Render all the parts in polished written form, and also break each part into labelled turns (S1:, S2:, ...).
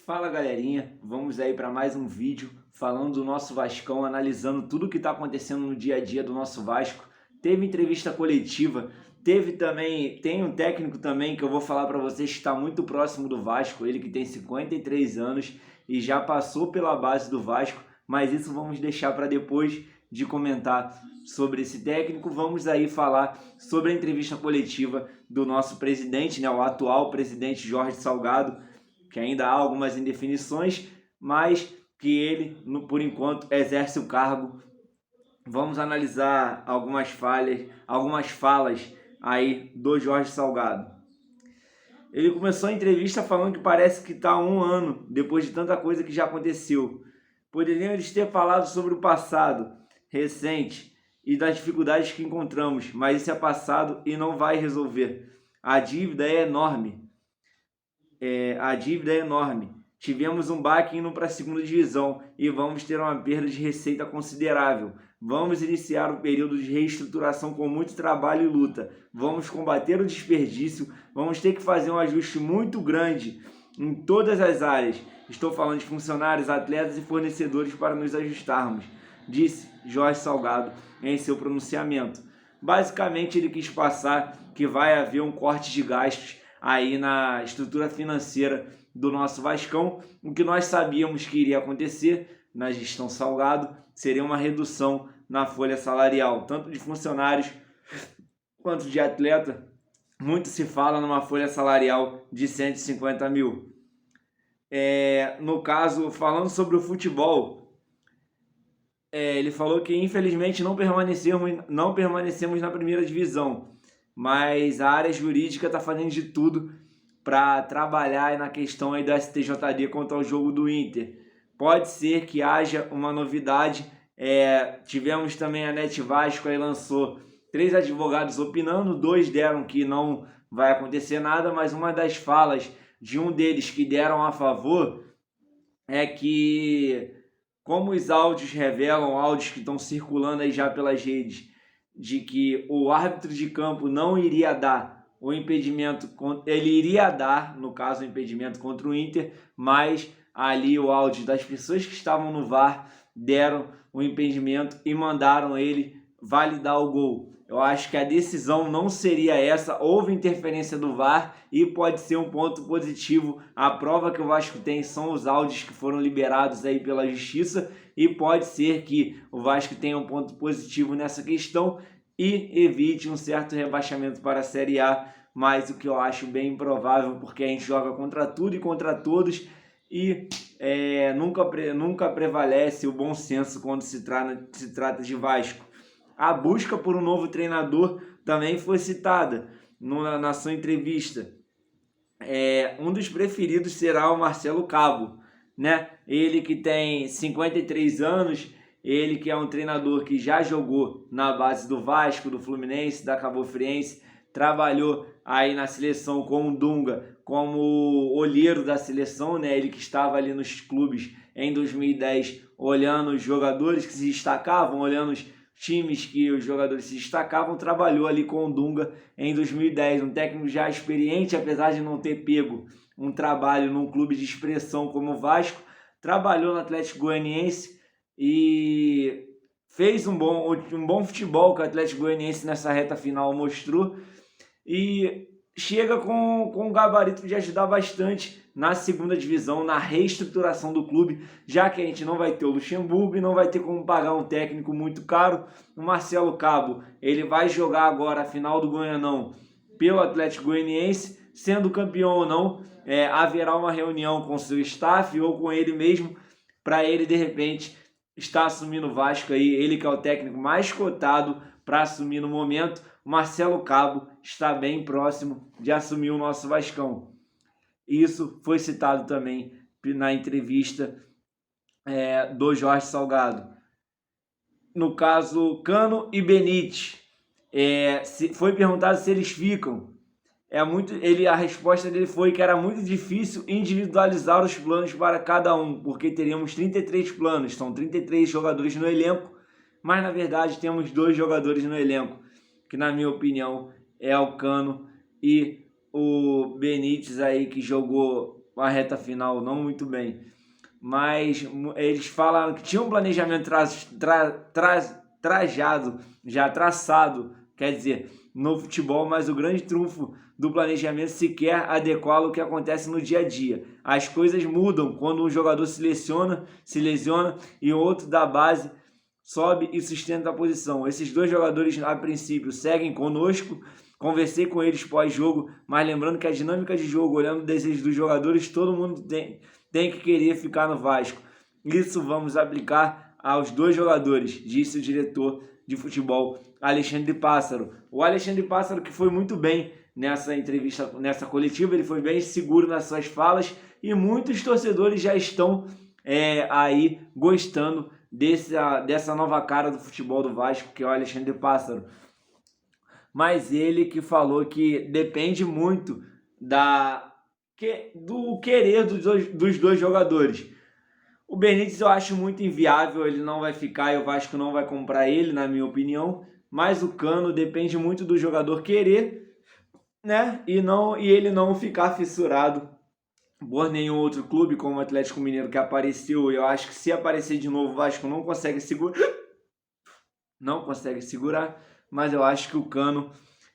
S1: Fala galerinha, vamos aí para mais um vídeo falando do nosso Vascão, analisando tudo que está acontecendo no dia a dia do nosso Vasco. Teve entrevista coletiva, tem um técnico também que eu vou falar para vocês que está muito próximo do Vasco, ele que tem 53 anos e já passou pela base do Vasco, mas isso vamos deixar para depois de comentar sobre esse técnico. Vamos aí falar sobre a entrevista coletiva do nosso presidente, né, o atual presidente Jorge Salgado, que ainda há algumas indefinições, mas que ele, por enquanto, exerce o cargo. Vamos analisar algumas falas aí do Jorge Salgado. Ele começou a entrevista falando que parece que está 1 ano, depois de tanta coisa que já aconteceu. Poderiam eles ter falado sobre o passado recente e das dificuldades que encontramos, mas isso é passado e não vai resolver. A dívida é enorme. Tivemos um baque indo para a segunda divisão e vamos ter uma perda de receita considerável. Vamos iniciar um período de reestruturação com muito trabalho e luta. Vamos combater o desperdício. Vamos ter que fazer um ajuste muito grande em todas as áreas. Estou falando de funcionários, atletas e fornecedores para nos ajustarmos, disse Jorge Salgado em seu pronunciamento. Basicamente, ele quis passar que vai haver um corte de gastos aí na estrutura financeira do nosso Vascão. O que nós sabíamos que iria acontecer na gestão Salgado seria uma redução na folha salarial, tanto de funcionários quanto de atleta. Muito se fala numa folha salarial de 150 mil. No caso, falando sobre o futebol, ele falou que infelizmente não permanecemos na primeira divisão, mas a área jurídica está fazendo de tudo para trabalhar na questão aí do STJD quanto ao jogo do Inter. Pode ser que haja uma novidade. Tivemos também a Net Vasco, aí lançou 3 advogados opinando, 2 deram que não vai acontecer nada, mas uma das falas de um deles que deram a favor é que, como os áudios revelam, áudios que estão circulando aí já pelas redes, de que o árbitro de campo não iria dar o impedimento, ele iria dar, no caso, o impedimento contra o Inter, mas ali o áudio das pessoas que estavam no VAR deram o impedimento e mandaram ele validar o gol. Eu acho que a decisão não seria essa, houve interferência do VAR e pode ser um ponto positivo. A prova que o Vasco tem são os áudios que foram liberados aí pela Justiça e pode ser que o Vasco tenha um ponto positivo nessa questão e evite um certo rebaixamento para a Série A, mas o que eu acho bem improvável, porque a gente joga contra tudo e contra todos e nunca prevalece o bom senso quando se trata de Vasco. A busca por um novo treinador também foi citada na sua entrevista. Um dos preferidos será o Marcelo Cabo, né? Ele que tem 53 anos, ele que é um treinador que já jogou na base do Vasco, do Fluminense, da Cabo Friense, trabalhou aí na seleção com o Dunga como olheiro da seleção, né? Ele que estava ali nos clubes em 2010, olhando os jogadores que se destacavam, olhando os times que os jogadores se destacavam, trabalhou ali com o Dunga em 2010, um técnico já experiente, apesar de não ter pego um trabalho num clube de expressão como o Vasco, trabalhou no Atlético Goianiense e fez um bom futebol que o Atlético Goianiense nessa reta final mostrou e chega com o gabarito de ajudar bastante na segunda divisão, na reestruturação do clube, já que a gente não vai ter o Luxemburgo e não vai ter como pagar um técnico muito caro. O Marcelo Cabo, ele vai jogar agora a final do Goianão pelo Atlético Goianiense, sendo campeão ou não, haverá uma reunião com seu staff ou com ele mesmo, para ele de repente estar assumindo o Vasco aí, ele que é o técnico mais cotado para assumir no momento. O Marcelo Cabo está bem próximo de assumir o nosso Vascão. Isso foi citado também na entrevista do Jorge Salgado. No caso, Cano e Benítez, foi perguntado se eles ficam. A resposta dele foi que era muito difícil individualizar os planos para cada um, porque teríamos 33 planos, são 33 jogadores no elenco, mas na verdade temos 2 jogadores no elenco, que na minha opinião é o Cano e o Benítez aí, que jogou a reta final não muito bem, mas eles falaram que tinha um planejamento traçado, quer dizer, no futebol, mas o grande trunfo do planejamento sequer adequá-lo ao que acontece no dia a dia. As coisas mudam quando um jogador se lesiona e outro da base sobe e sustenta a posição. Esses dois jogadores, a princípio, seguem conosco. Conversei com eles pós-jogo, mas lembrando que a dinâmica de jogo, olhando o desejo dos jogadores, todo mundo tem que querer ficar no Vasco. Isso vamos aplicar aos dois jogadores, disse o diretor de futebol, Alexandre Pássaro. O Alexandre Pássaro, que foi muito bem nessa entrevista, nessa coletiva, ele foi bem seguro nas suas falas e muitos torcedores já estão aí gostando dessa nova cara do futebol do Vasco, que é o Alexandre Pássaro. Mas ele que falou que depende muito do querer dos dois jogadores. O Benítez eu acho muito inviável, ele não vai ficar e o Vasco não vai comprar ele, na minha opinião. Mas o Cano depende muito do jogador querer, né? E ele não ficar fissurado por nenhum outro clube, como o Atlético Mineiro que apareceu. Eu acho que se aparecer de novo, o Vasco não consegue segurar, mas eu acho que o Cano,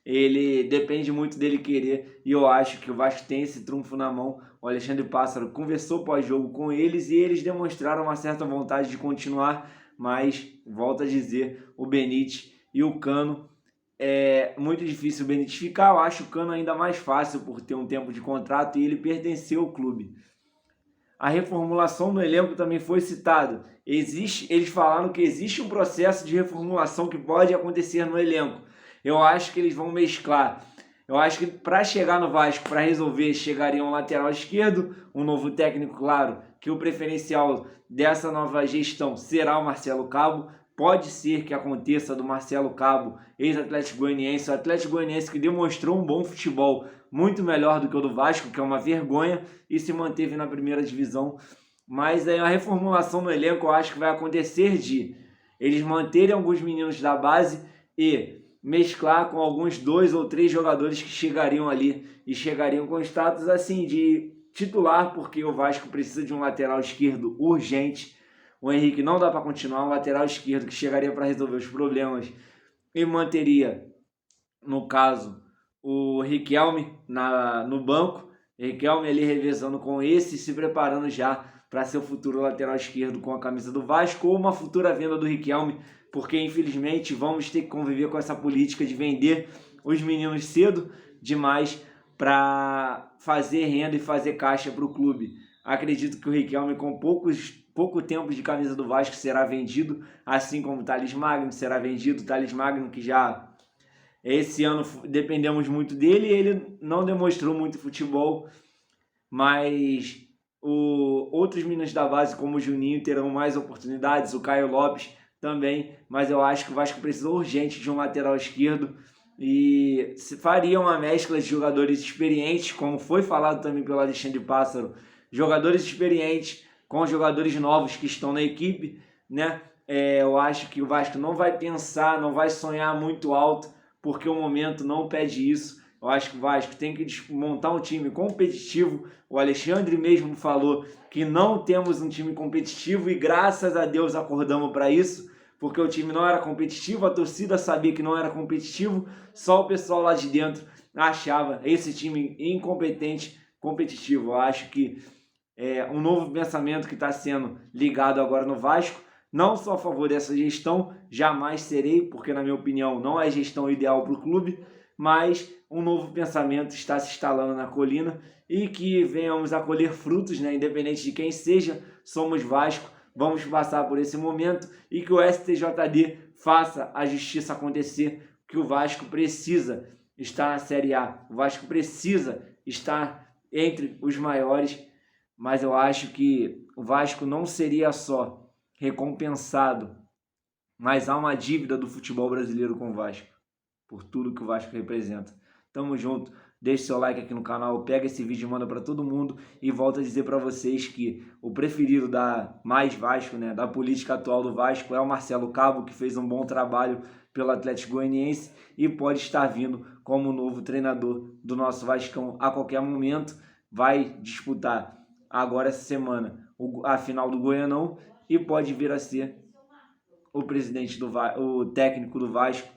S1: ele depende muito dele querer, e eu acho que o Vasco tem esse trunfo na mão. O Alexandre Pássaro conversou pós-jogo com eles e eles demonstraram uma certa vontade de continuar, mas, volto a dizer, o Benítez e o Cano, é muito difícil o Benítez ficar. Eu acho o Cano ainda mais fácil por ter um tempo de contrato e ele pertenceu ao clube. A reformulação no elenco também foi citada. Eles falaram que existe um processo de reformulação que pode acontecer no elenco. Eu acho que eles vão mesclar. Eu acho que para chegar no Vasco, para resolver, chegaria um lateral esquerdo, um novo técnico, claro, que o preferencial dessa nova gestão será o Marcelo Cabo. Pode ser que aconteça do Marcelo Cabo, ex-Atlético Goianiense, o Atlético Goianiense que demonstrou um bom futebol, muito melhor do que o do Vasco, que é uma vergonha, e se manteve na primeira divisão. Mas aí a reformulação no elenco eu acho que vai acontecer de eles manterem alguns meninos da base e mesclar com alguns 2 ou 3 jogadores que chegariam ali e chegariam com status assim de titular, porque o Vasco precisa de um lateral esquerdo urgente. O Henrique não dá para continuar, um lateral esquerdo que chegaria para resolver os problemas e manteria, no caso, o Riquelme no banco. Riquelme ali revezando com esse, se preparando já para ser o futuro lateral esquerdo com a camisa do Vasco, ou uma futura venda do Riquelme, porque infelizmente vamos ter que conviver com essa política de vender os meninos cedo demais para fazer renda e fazer caixa para o clube. Acredito que o Riquelme, com pouco tempo de camisa do Vasco, será vendido, assim como o Thales Magno será vendido. O Thales Magno, que já esse ano dependemos muito dele, ele não demonstrou muito futebol, mas outros meninos da base, como o Juninho, terão mais oportunidades, o Caio Lopes também, mas eu acho que o Vasco precisa urgente de um lateral esquerdo e se faria uma mescla de jogadores experientes, como foi falado também pelo Alexandre Pássaro, jogadores experientes com jogadores novos que estão na equipe, né? Eu acho que o Vasco não vai pensar, não vai sonhar muito alto, porque o momento não pede isso. Eu acho que o Vasco tem que montar um time competitivo. O Alexandre mesmo falou que não temos um time competitivo e graças a Deus acordamos para isso, porque o time não era competitivo, a torcida sabia que não era competitivo, só o pessoal lá de dentro achava esse time incompetente, competitivo. Eu acho que um novo pensamento que está sendo ligado agora no Vasco. Não sou a favor dessa gestão, jamais serei, porque na minha opinião não é a gestão ideal para o clube, mas um novo pensamento está se instalando na colina e que venhamos a colher frutos, né? Independente de quem seja, somos Vasco, vamos passar por esse momento e que o STJD faça a justiça acontecer, que o Vasco precisa estar na Série A, o Vasco precisa estar entre os maiores, mas eu acho que o Vasco não seria só recompensado, mas há uma dívida do futebol brasileiro com o Vasco, por tudo que o Vasco representa. Tamo junto, deixe seu like aqui no canal, pega esse vídeo e manda para todo mundo e volto a dizer para vocês que o preferido da mais Vasco, né, da política atual do Vasco é o Marcelo Cabo, que fez um bom trabalho pelo Atlético Goianiense e pode estar vindo como novo treinador do nosso Vascão a qualquer momento. vai disputar agora essa semana a final do Goianão e pode vir a ser o técnico do Vasco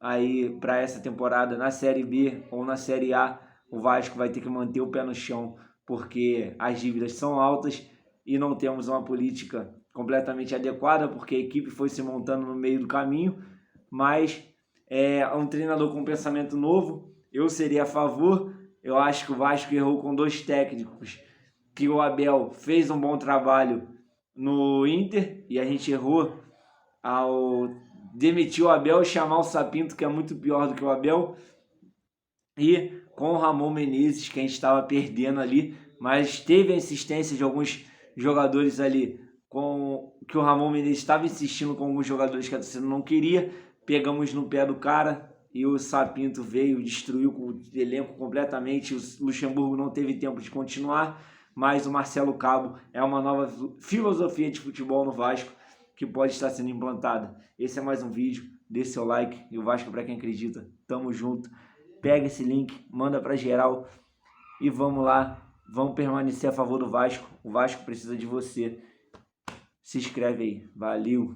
S1: aí para essa temporada na Série B ou na Série A. O Vasco vai ter que manter o pé no chão porque as dívidas são altas e não temos uma política completamente adequada, porque a equipe foi se montando no meio do caminho, mas é um treinador com pensamento novo, eu seria a favor. Eu acho que o Vasco errou com 2 técnicos, que o Abel fez um bom trabalho no Inter e a gente errou ao demitir o Abel e chamar o Sapinto, que é muito pior do que o Abel, e com o Ramon Menezes, que a gente estava perdendo ali, mas teve a insistência de alguns jogadores ali, com que o Ramon Menezes estava insistindo com alguns jogadores que a torcida não queria, pegamos no pé do cara e o Sapinto veio, destruiu o elenco completamente, o Luxemburgo não teve tempo de continuar, mas o Marcelo Cabo é uma nova filosofia de futebol no Vasco que pode estar sendo implantada. Esse é mais um vídeo, deixe seu like e o Vasco para quem acredita, tamo junto. Pega esse link, manda para geral e vamos lá, vamos permanecer a favor do Vasco. O Vasco precisa de você. Se inscreve aí. Valeu!